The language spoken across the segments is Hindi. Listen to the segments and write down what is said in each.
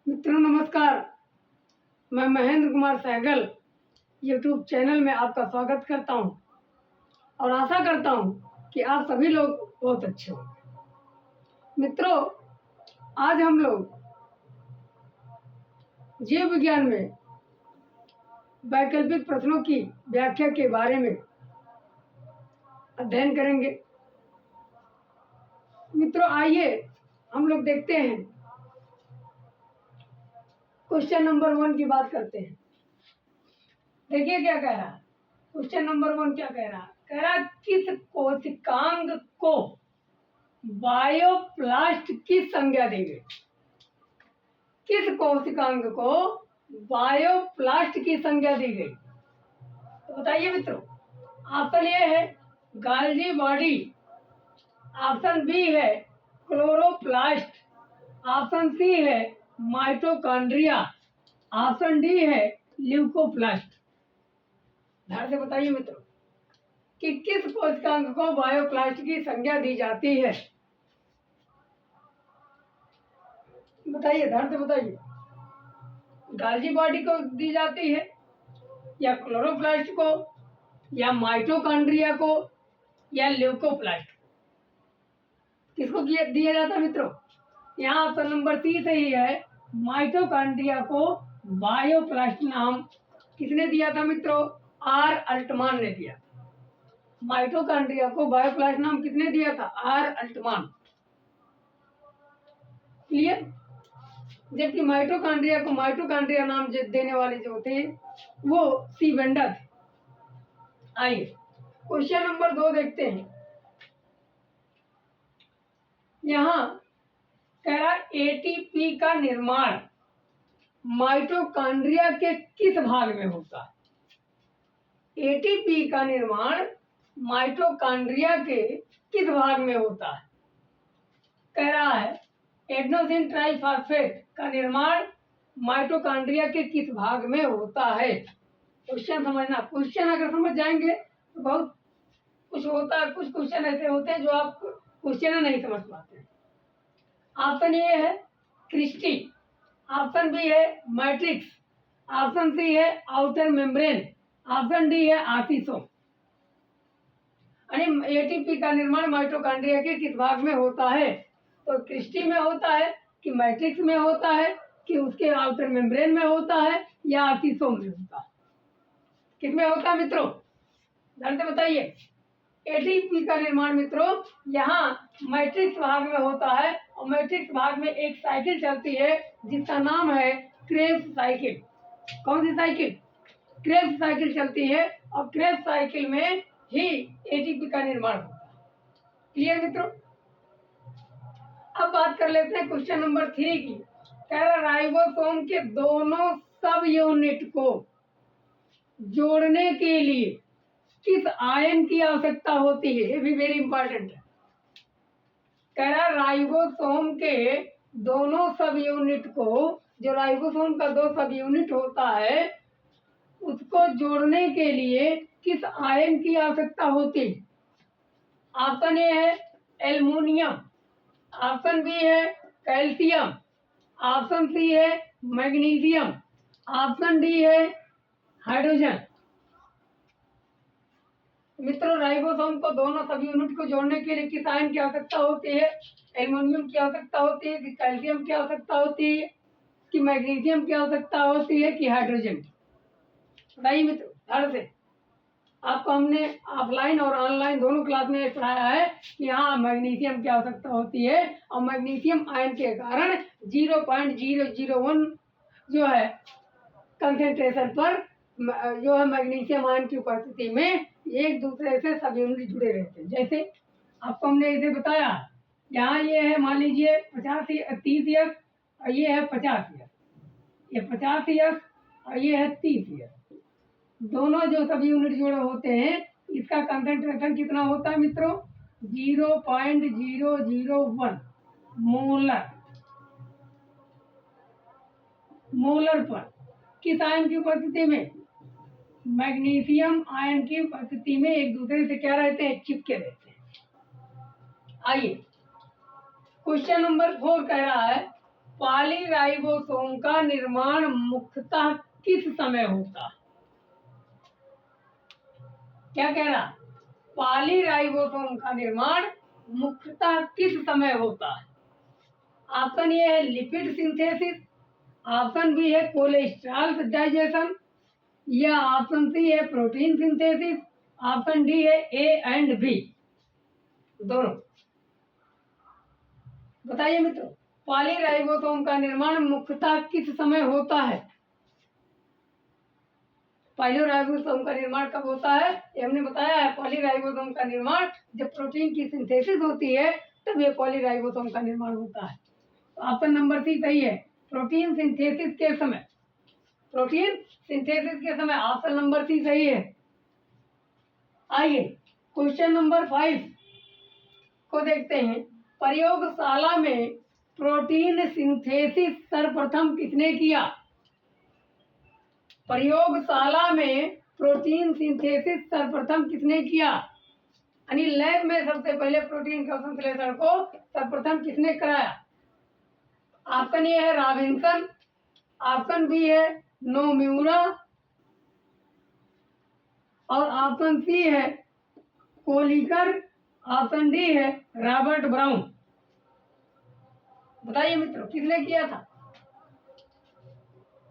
मित्रों नमस्कार। मैं महेंद्र कुमार सहगल यूट्यूब चैनल में आपका स्वागत करता हूं और आशा करता हूं कि आप सभी लोग बहुत अच्छे होंगे। मित्रों, आज हम लोग जीव विज्ञान में वैकल्पिक प्रश्नों की व्याख्या के बारे में अध्ययन करेंगे। मित्रों, आइए हम लोग देखते हैं, क्वेश्चन नंबर 1 की बात करते हैं। देखिए क्या कह रहा है। क्वेश्चन नंबर 1 क्या कह रहा है? कह रहा है किस कोशिकांग को बायोप्लास्ट की संज्ञा दी गई? किस कोशिकांग को बायोप्लास्ट की संज्ञा दी गई? तो बताइए मित्रों। ऑप्शन ए है गाल्जी बॉडी, ऑप्शन बी है क्लोरोप्लास्ट, ऑप्शन सी है माइटोकॉन्ड्रिया, ऑप्शन डी है ल्यूकोप्लास्ट। ध्यान से बताइए मित्रों कि किस कोशिकांग को बायोप्लास्ट की संज्ञा दी जाती है। बताइए, ध्यान से बताइए। गाल्जी बॉडी को दी जाती है, या क्लोरोप्लास्ट को, या माइटोकॉन्ड्रिया को, या ल्यूकोप्लास्ट? किसको दिया जाता है मित्रों? यहाँ ऑप्शन नंबर सी सही है। माइटोकॉन्ड्रिया को बायोप्लास्ट नाम किसने दिया था मित्रों? आर अल्टमान ने दिया। माइटोकॉन्ड्रिया को बायोप्लास्ट नाम किसने दिया था? Are Altmann. क्लियर? जबकि माइटोकॉन्ड्रिया को माइटोकॉन्ड्रिया नाम देने वाले जो थे वो सी वेंडर थे। आइए क्वेश्चन नंबर 2 देखते हैं। यहाँ कह रहा एटीपी का निर्माण माइटोकॉन्ड्रिया के किस भाग में होता है? एटीपी का निर्माण माइटोकॉन्ड्रिया के किस भाग में होता है? कह रहा है एडेनोसिन ट्राइफॉस्फेट का निर्माण माइटोकॉन्ड्रिया के किस भाग में होता है? क्वेश्चन समझना। क्वेश्चन अगर समझ जाएंगे तो बहुत कुछ होता है। कुछ क्वेश्चन ऐसे होते हैं जो आप क्वेश्चन नहीं समझ पाते। ऑप्शन ए है क्रिस्टी, ऑप्शन बी है मैट्रिक्स, ऑप्शन सी है आउटर मेम्ब्रेन, ऑप्शन डी है आर्टिसोम। यानी एटीपी का निर्माण माइटोकॉन्ड्रिया के किस भाग में होता है? तो क्रिस्टी में होता है, कि मैट्रिक्स में होता है, कि उसके आउटर मेम्ब्रेन में होता है, या आर्टिसोम में होता है? किसमें होता है मित्रों? ध्यान से बताइए। एटीपी का निर्माण मित्रों यहाँ मैट्रिक्स भाग में होता है, और मैट्रिक्स भाग में एक साइकिल चलती है जिसका नाम है क्रेब्स साइकिल। कौन सी साइकिल? क्रेब्स साइकिल चलती है, और क्रेब्स साइकिल में ही एटीपी का निर्माण होता है। क्लियर मित्रों? अब बात कर लेते हैं क्वेश्चन नंबर 3 की। कह रहा राइबोसोम के दोनों सब यूनिट को जोड़ने के लिए किस आयन की आवश्यकता होती है? ये भी वेरी इंपॉर्टेंट है। कह रहा राइबोसोम के दोनों सब यूनिट को, जो राइबोसोम का 2 सब यूनिट होता है, उसको जोड़ने के लिए किस आयन की आवश्यकता होती है? ऑप्शन ए है एल्युमिनियम, ऑप्शन बी है कैल्शियम, ऑप्शन सी है मैग्नीशियम, ऑप्शन डी है हाइड्रोजन। मित्रों, राइबोसोम को दोनों सब यूनिट को जोड़ने के लिए किस आयन की आवश्यकता होती है? एल्युमिनियम की आवश्यकता होती है, कि कैल्शियम की आवश्यकता होती है, कि मैग्नीशियम की आवश्यकता होती है, कि हाइड्रोजन की? बताइए मित्रों ध्यान से। आपको हमने ऑफलाइन और ऑनलाइन दोनों क्लास में पढ़ाया है कि यहाँ मैग्नीशियम की आवश्यकता होती है, और मैग्नीशियम आयन के कारण 0.001 जो है कंसेंट्रेशन पर जो है मैग्नीशियम आयन की उपस्थिति में एक दूसरे से सब यूनिट जुड़े रहते हैं। जैसे आपको हमने इसे बताया, यहाँ ये है मान लीजिए 30 और ये है 50 ये 50 और ये है 30। दोनों जो सभी यूनिट जुड़े होते हैं, इसका कंसेंट्रेशन कितना होता है मित्रों? 0.001 मोलर पर किस आयन की उपस्थिति में? मैग्नीशियम आयन की उपस्थिति में एक दूसरे से क्या रहते हैं? चिपके रहते हैं। आइए क्वेश्चन नंबर 4 कह रहा है पॉलीराइबोसोम का निर्माण मुख्यतः किस समय होता है? क्या कह रहा? पॉलीराइबोसोम का निर्माण मुख्यतः किस समय होता है? ऑप्शन ए है लिपिड सिंथेसिस, ऑप्शन बी है कोलेस्ट्रॉल डाइजेशन, या ऑप्शन सी है प्रोटीन सिंथेसिस, ऑप्शन डी है ए एंड बी दोनों। बताइए मित्रों, पॉलीराइबोसोम का निर्माण मुख्यतः किस समय होता है? पॉलीराइबोसोम का निर्माण कब होता है? ये हमने बताया है, पॉलीराइबोसोम का निर्माण जब प्रोटीन की सिंथेसिस होती है तब ये पॉलीराइबोसोम का निर्माण होता है। तो ऑप्शन नंबर सी सही है, प्रोटीन सिंथेसिस के समय। प्रोटीन सिंथेसिस के समय ऑप्शन नंबर सी सही है। आइए क्वेश्चन नंबर 5 को देखते हैं। प्रयोगशाला में प्रोटीन सिंथेसिस सर्वप्रथम किसने किया? प्रयोगशाला में प्रोटीन सिंथेसिस सर्वप्रथम किसने किया? यानी लैब में सबसे पहले प्रोटीन का संश्लेषण को सर्वप्रथम किसने कराया? ऑप्शन ए है रॉबिन्सन, ऑप्शन बी है नोमुरा, और ऑप्शन सी है कोलिकर, ऑप्शन डी है रॉबर्ट ब्राउन। बताइए मित्रों, किसने किया था?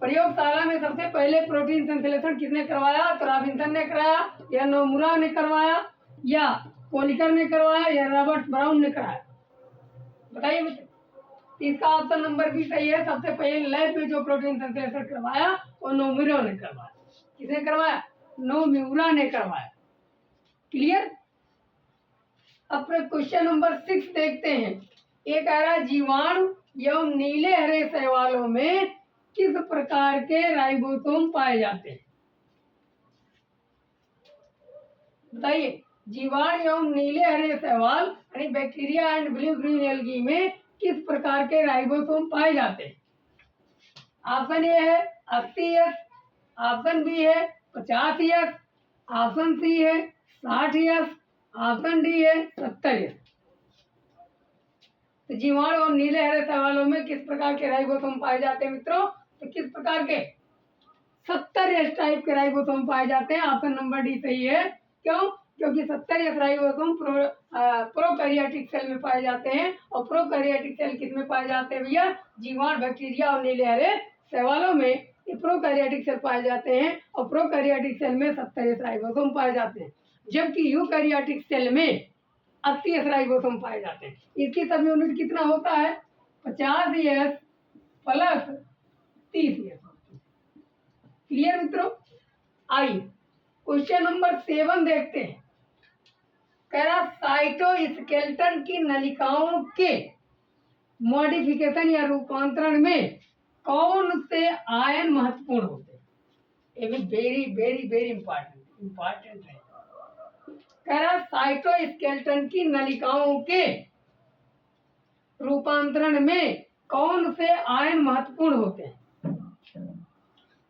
प्रयोगशाला में सबसे पहले प्रोटीन संश्लेषण किसने करवाया? तो रॉबिन्सन ने कराया, या नोमुरा ने करवाया, या कोलिकर ने करवाया, या रॉबर्ट ब्राउन ने कराया? बताइए मित्रों। इसका ऑप्शन नंबर बी सही है। सबसे पहले लैब में जो प्रोटीन संश्लेषण करवाया वो नोमुरा ने करवाया। किसने करवाया? नोमुरा ने करवाया। क्लियर? अब क्वेश्चन नंबर 6 देखते हैं। ये कह रहा है जीवाणु एवं नीले हरे शैवालों में किस प्रकार के राइबोसोम पाए जाते हैं? बताइए, जीवाणु एवं नीले हरे शैवाल यानी bacteria and blue green algae में किस प्रकार के राइबोसोम पाए जाते हैं? ऑप्शन ए है 80S, ऑप्शन बी है 50S, ऑप्शन सी है 60S, ऑप्शन डी है 70S। तो जीवाणु और नीले हरे शैवालों में किस प्रकार के राइबोसोम पाए जाते हैं मित्रों? तो किस प्रकार के? 70S टाइप के राइबोसोम पाए जाते हैं। ऑप्शन नंबर डी सही है। क्यों? क्योंकि 70S राइबोसोम प्रोकैरियोटिक सेल में पाए जाते हैं। और प्रोकैरियोटिक सेल किस में पाए जाते हैं भैया? जीवाणु, बैक्टीरिया और नीले हरे शैवालों में ये प्रोकैरियोटिक सेल पाए जाते हैं। और प्रोकैरियोटिक सेल में 70S राइबोसोम पाए जाते हैं, जबकि यूकैरियोटिक सेल में 80S राइबोसोम पाए जाते हैं। इसकी सब यूनिट कितना होता है? 50S plus 30S। क्लियर मित्रों? आइए क्वेश्चन नंबर 7 देखते हैं। कह रहा साइटोस्केलेटन की नलिकाओं के मॉडिफिकेशन या रूपांतरण में कौन से आयन महत्वपूर्ण होते हैं? ये भी वेरी वेरी वेरी इंपॉर्टेंट है। कह रहा साइटोस्केलेटन की नलिकाओं के रूपांतरण में कौन से आयन महत्वपूर्ण होते हैं?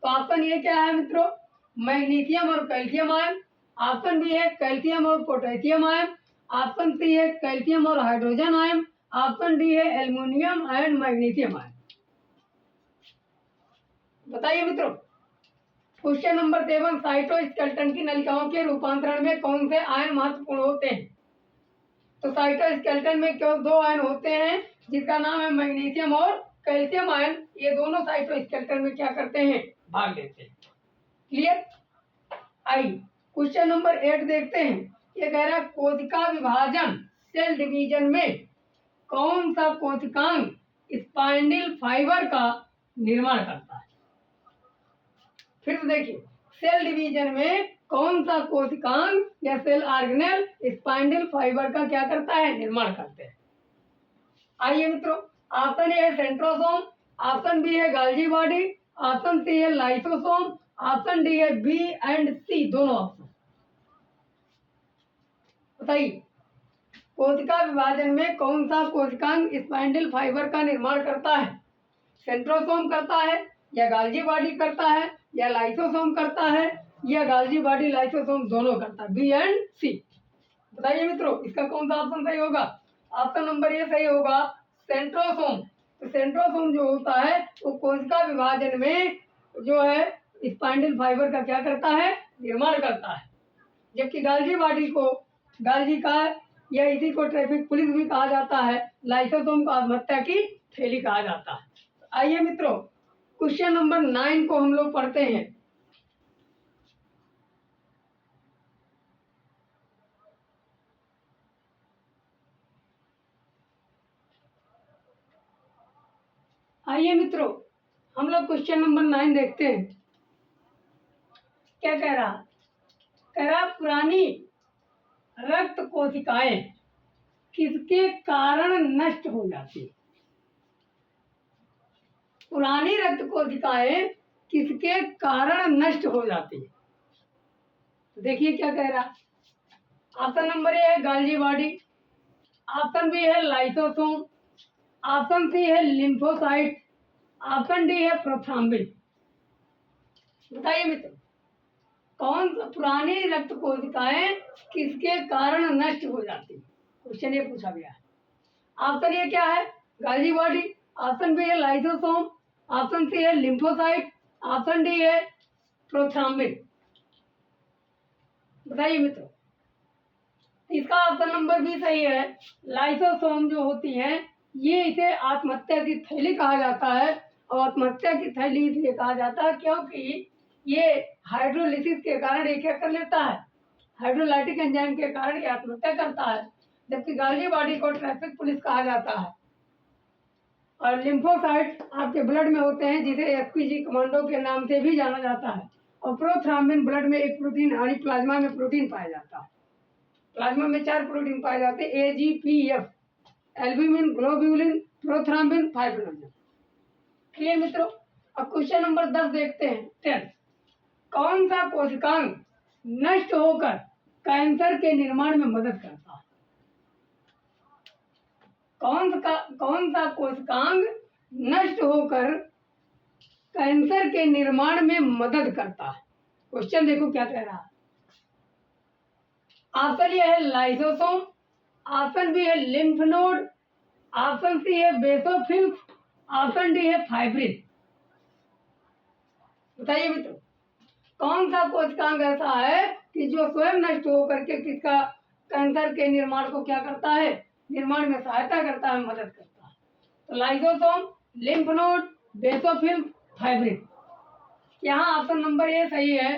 तो ऑप्शन ए क्या है मित्रों? मैग्नीशियम और कैल्शियम आयन, ऑप्शन बी है कैल्शियम और पोटेशियम आयन, ऑप्शन सी है कैल्शियम और हाइड्रोजन आयन, ऑप्शन डी है एल्युमिनियम एंड मैग्नीशियम आयन। बताइए मित्रों, क्वेश्चन नंबर 7 साइटोस्केलेटन की नलिकाओं के रूपांतरण में कौन से आयन महत्वपूर्ण होते हैं? तो साइटोस्केलेटन में केवल 2 आयन होते हैं, जिसका नाम है मैग्नीशियम और कैल्शियम आयन। ये दोनों साइटोस्केलेटन में क्या करते हैं? भाग लेते हैं। क्लियर? आइए क्वेश्चन नंबर 8 देखते हैं। ये कह रहा है कोशिका विभाजन सेल डिवीजन में कौन सा कोशिकांग स्पाइंडल फाइबर का निर्माण करता है? फिर से देखिए, सेल डिवीजन में कौन सा कोशिकांग या सेल ऑर्गेनेल स्पाइंडल फाइबर का क्या करता है? निर्माण करते हैं। आइए मित्रों, ऑप्शन ए है सेंट्रोसोम, ऑप्शन बी है गाल्जी बॉडी, ऑप्शन सी है लाइसोसोम, ऑप्शन डी है बी एंड सी दोनों ऑप्शन। बताइए, कोशिका विभाजन में कौन सा कोशिकांग स्पाइंडल फाइबर का निर्माण करता है? सेंट्रोसोम करता है, या गाल्जी बॉडी करता है, या लाइसोसोम करता है, या गाल्जी बॉडी लाइसोसोम दोनों करता है? बी एंड सी। बताइए मित्रों, इसका कौन सा ऑप्शन सही होगा? ऑप्शन नंबर ए सही होगा, सेंट्रोसोम। तो सेंट्रोसोम जो होता है वो कोशिका विभाजन में जो है स्पाइंडल फाइबर का क्या करता है, निर्माण करता है। जबकि गाल्जी बॉडी को गाल्जी का या इसी को ट्रैफिक पुलिस भी कहा जाता है, लाइसोसोम को आत्महत्या की थैली कहा जाता है। आइए मित्रों, क्वेश्चन नंबर 9 को हम लोग पढ़ते हैं। आइए मित्रों, हम लोग क्वेश्चन नंबर 9 देखते हैं। क्या कह रहा, कह रहा पुरानी रक्त कोशिकाएं किसके कारण नष्ट हो जाती? पुरानी रक्त कोशिकाएं किसके कारण नष्ट हो जाती? देखिए क्या कह रहा। ऑप्शन नंबर ए है गाल्जी बॉडी, ऑप्शन बी है लाइसोसोम, ऑप्शन सी है लिम्फोसाइट, ऑप्शन डी है प्रोथ्रोम्बिन। बताइए मित्र, कौन पुरानी रक्त कोशिकाएं किसके कारण नष्ट हो जाती? क्वेश्चन ये पूछा गया है। ऑप्शन ए क्या है, गाल्जी बॉडी, ऑप्शन बी है लाइसोसोम, ऑप्शन सी है लिम्फोसाइट, ऑप्शन डी है प्रोथ्रोम्बिन। बताइए मित्रों, इसका ऑप्शन नंबर भी सही है। लाइसोसोम जो होती है ये इसे आत्महत्या की थैली कहा जाता है, और आत्महत्या की थैली इसलिए कहा जाता है क्योंकि ये हाइड्रोलिसिस के कारण ये क्या कर लेता है, हाइड्रोलाइटिक एंजाइम के कारण ये आत्महत्या करता है। जबकि गाल्जी बॉडी को ट्रैफिक पुलिस कहा जाता है। और लिम्फोसाइट आपके ब्लड में होते हैं जिसे एसपीजी कमांडो के नाम से भी जाना जाता है। और प्रोथ्रोम्बिन ब्लड में एक प्रोटीन यानी प्लाज्मा में प्रोटीन पाया जाता है। प्लाज्मा में 4 प्रोटीन पाए जाते हैं, एजीपीएफ, albumin, globulin, prothrombin, fibrinogen. Clear मित्रों। अब क्वेश्चन नंबर 10 देखते हैं। 10, कौन सा कोशिकांग नष्ट होकर कैंसर के निर्माण में मदद करता है? कौन सा कोशिकांग नष्ट होकर कैंसर के निर्माण में मदद करता है? क्वेश्चन देखो क्या कह रहा है। ऑप्शन ए है लाइसोसोम, ऑप्शन बी है लिम्फ नोड, ऑप्शन सी है बेसोफिल्स, ऑप्शन डी है फाइब्रिन। बताइए मित्रों, कौन सा कोशिकांग ऐसा है कि जो स्वयं नष्ट होकर के किसका कैंसर के निर्माण को क्या करता है, निर्माण में सहायता करता है, मदद करता है? तो lysosome, lymph node, basophils, fibrin. यहाँ ऑप्शन नंबर ए सही है,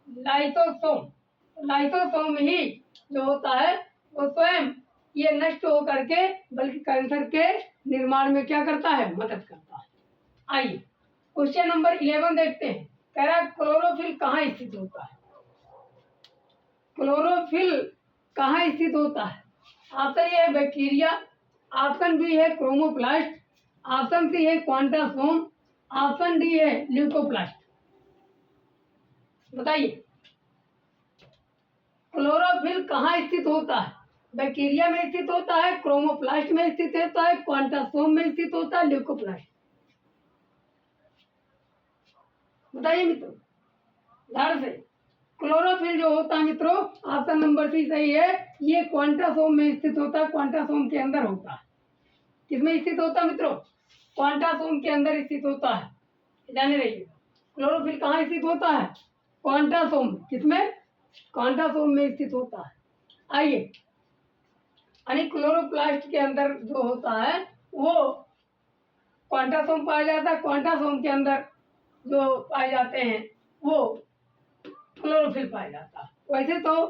लाइसोसोम। लाइसोसोम ही जो होता है वो स्वयं ये नष्ट होकर के बल्कि कैंसर के निर्माण में क्या करता है, मदद करता है। आइए क्वेश्चन नंबर 11 देखते हैं। कह रहा है क्लोरोफिल कहाँ स्थित होता है? क्लोरोफिल कहाँ स्थित होता है? ऑप्शन ए है बैक्टीरिया, ऑप्शन बी है क्रोमोप्लास्ट, ऑप्शन सी है क्वांटासोम, ऑप्शन डी है ल्यूकोप्लास्ट। बताइए क्लोरोफिल कहाँ स्थित होता है? बैक्टीरिया में स्थित होता है, क्रोमोप्लास्ट में स्थित होता है, क्वांटासोम में स्थित होता है, ल्यूकोप्लास्ट। बताइए मित्रों ध्यान से। क्लोरोफिल जो होता है मित्रों, ऑप्शन नंबर सी सही है, ये क्वांटासोम में स्थित होता है, क्वांटासोम के अंदर होता है। किसमें स्थित होता है मित्रों? क्वांटासोम के अंदर स्थित होता है। जाने रहिए क्लोरोफिल कहाँ स्थित होता है? क्वांटासोम। किसमें? क्वांटासोम में स्थित होता है। आइए यानी क्लोरोप्लास्ट के अंदर जो होता है वो क्वांटासोम पाया जाता है, क्वांटासोम के अंदर जो पाए जाते हैं वो क्लोरोफिल पाया जाता है। वैसे तो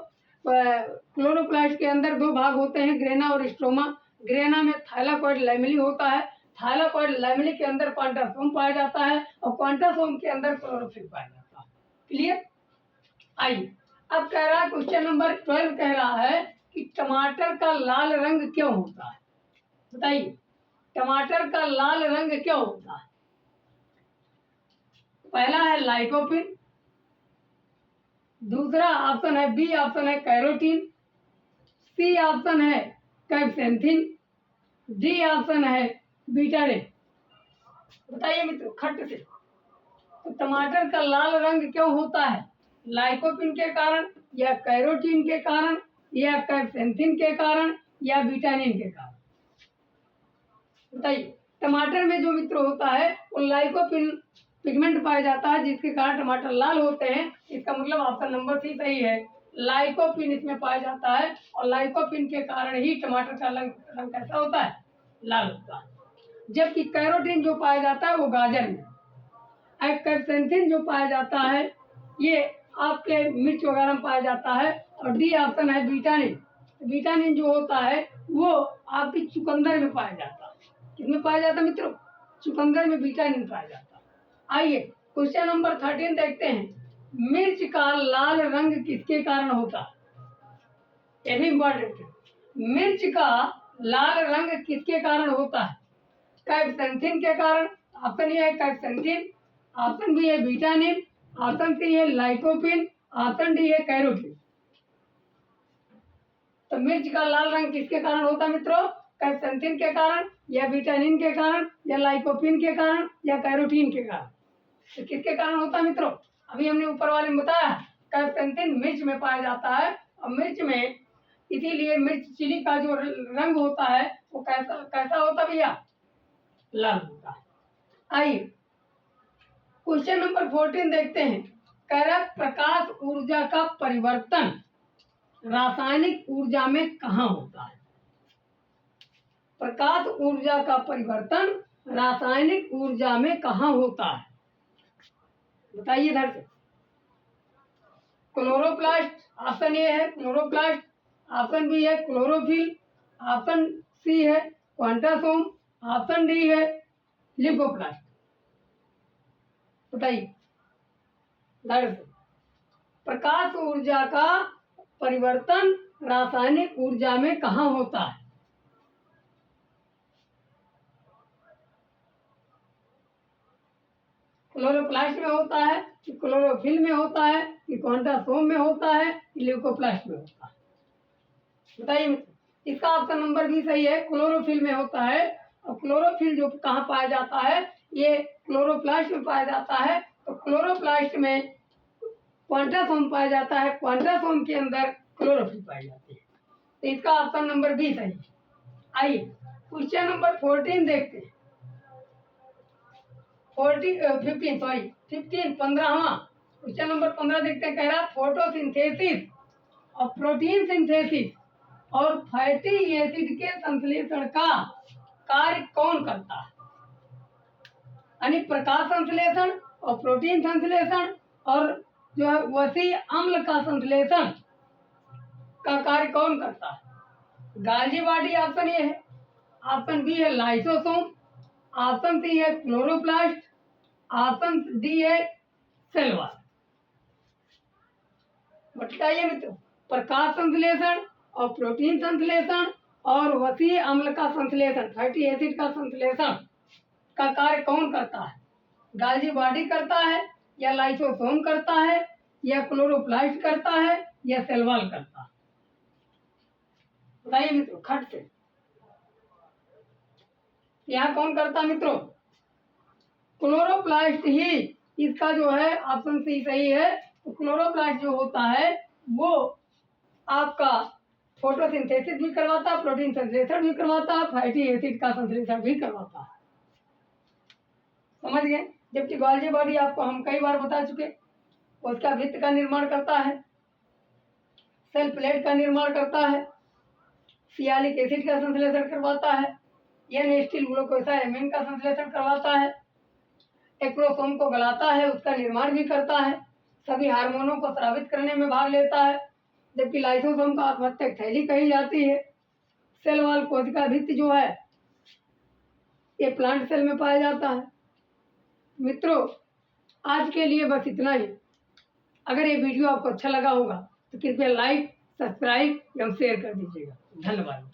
क्लोरोप्लास्ट के अंदर 2 भाग होते हैं, ग्रेना और स्ट्रोमा। ग्रेना में थाइलाकोइड लैमेली होता है, थाइलाकोइड लैमेली के अंदर क्वांटासोम पाया जाता है और क्वांटासोम के अंदर क्लोरोफिल पाया जाता है। क्लियर। आइए अब कह रहा है क्वेश्चन नंबर 12 कह रहा है कि टमाटर का लाल रंग क्यों होता है? बताइए टमाटर का लाल रंग क्यों होता है? पहला है लाइकोपिन, दूसरा ऑप्शन है बी ऑप्शन है कैरोटीन, सी ऑप्शन है कैप्सेंथिन, डी ऑप्शन है बीटाडिन। बताइए मित्रों खट से, तो टमाटर का लाल रंग क्यों होता है? लाइकोपिन के कारण या कैरोटीन के कारण या कैप्सेंथिन के कारण या विटामिन के कारण? बताइए टमाटर में जो मित्रों होता है वो लाइकोपिन पिगमेंट पाया जाता है, जिसके कारण टमाटर लाल होते हैं। इसका मतलब ऑप्शन नंबर सी सही है, लाइकोपिन इसमें पाया जाता है और लाइकोपिन के कारण ही टमाटर का रंग कैसा होता है, लाल होता है। जबकि कैरोटीन जो पाया जाता है वो गाजर में, कैप्सेंथिन जो पाया जाता है ये आपके मिर्च वगैरह में पाया जाता है। और डी ऑप्शन है विटामिन। विटामिन जो होता है वो आपकी चुकंदर में पाया जाता है। किसमें पाया जाता है मित्रों, चुकंदर में विटामिन पाया जाता है। आइए क्वेश्चन नंबर 13 देखते हैं। मिर्च का लाल रंग किसके कारण होता है, ये भी इंपॉर्टेंट है। मिर्च का लाल रंग किसके कारण होता है, कैप्सेंथिन के कारण। ऑप्शन ए है कैप्सेंथिन, ऑप्शन बी है विटामिन, ऑप्शन सी है लाइकोपिन, ऑप्शन डी है कैरोटीन। तो मिर्च का लाल रंग किसके कारण होता है मित्रों, कैप्सेंथिन के कारण या विटामिन के कारण या लाइकोपिन के कारण या कैरोटीन के कारण। तो किसके कारण होता है मित्रों, अभी हमने ऊपर वाले में बताया कैप्सेंथिन मिर्च में पाया जाता है और मिर्च में, इसीलिए मिर्च चिली का जो रंग होता है वो कैसा कैसा होता भैया, लाल होता है। आइए क्वेश्चन नंबर 14 देखते हैं। कह रहा प्रकाश ऊर्जा का परिवर्तन रासायनिक ऊर्जा में कहाँ होता है। प्रकाश ऊर्जा का परिवर्तन रासायनिक ऊर्जा में कहाँ होता है, बताइए इधर से। क्लोरोप्लास्ट, ऑप्शन ए है क्लोरोप्लास्ट, ऑप्शन बी है क्लोरोफिल, ऑप्शन सी है क्वांटासोम, ऑप्शन डी है लिपोप्लास्ट। बताइए इधर से। प्रकाश ऊर्जा का परिवर्तन रासायनिक ऊर्जा में कहाँ होता है, क्लोरोप्लास्ट में होता है कि क्लोरोफिल में होता है कि क्वांटासोम में होता है कि ल्यूकोप्लास्ट में होता है, बताइए। इसका ऑप्शन नंबर भी सही है, क्लोरोफिल में होता है। और क्लोरोफिल जो कहाँ पाया जाता है, ये क्लोरोप्लास्ट में पाया जाता है। तो क्लोरोप्लास्ट में क्वांटासोम पाया जाता है, क्वांटासोम के अंदर क्लोरोफिल पाई जाती है। तो इसका ऑप्शन नंबर बी सही है। आइए क्वेश्चन नंबर 14 देखते हैं। 15वां क्वेश्चन नंबर 15 देखते हैं। कह रहा फोटोसिंथेसिस और प्रोटीन सिंथेसिस और फैटी एसिड के संश्लेषण का कार्य कौन करता है, यानी प्रकाश संश्लेषण और प्रोटीन संश्लेषण और जो है वसी अम्ल का संश्लेषण का कार्य कौन करता है। गाल्जी बॉडी ऑप्शन ए है, ऑप्शन बी है लाइसोसोम, ऑप्शन सी है क्लोरोप्लास्ट, ऑप्शन डी है सेल वॉल। बताइए मित्रों, प्रकाश संश्लेषण और प्रोटीन संश्लेषण और वसी अम्ल का संश्लेषण, फैटी एसिड का संश्लेषण का कार्य कौन करता है। गाल्जी बॉडी करता है या लाइसोसोम करता है या क्लोरोप्लास्ट करता है या सेल वॉल करता है, बताइए मित्रों खट से। यहाँ कौन करता है मित्रों, क्लोरोप्लास्ट ही इसका जो है ऑप्शन सी सही है। तो क्लोरोप्लास्ट जो होता है वो आपका फोटोसिंथेसिस भी करवाता है, प्रोटीन संश्लेषण भी करवाता है, फैटी एसिड का संश्लेषण भी करवाता है, समझ गए। जबकि गाल्जी बॉडी आपको हम कई बार बता चुके, उसका भित्त का निर्माण करता है, सेल प्लेट का निर्माण करता है, सियालिक एसिड का संश्लेषण करवाता है, एन एसिटिल ग्लूकोसामाइन का संश्लेषण करवाता है, एक्रोसोम को गलाता है, उसका निर्माण भी करता है, सभी हार्मोनों को स्रावित करने में भाग लेता है। जबकि लाइसोसोम का आत्महत्यक थैली कही जाती है। सेल वॉल कोशिका भित्त जो है ये प्लांट सेल में पाया जाता है। मित्रों आज के लिए बस इतना ही। अगर ये वीडियो आपको अच्छा लगा होगा तो कृपया लाइक, सब्सक्राइब एवं शेयर कर दीजिएगा। धन्यवाद।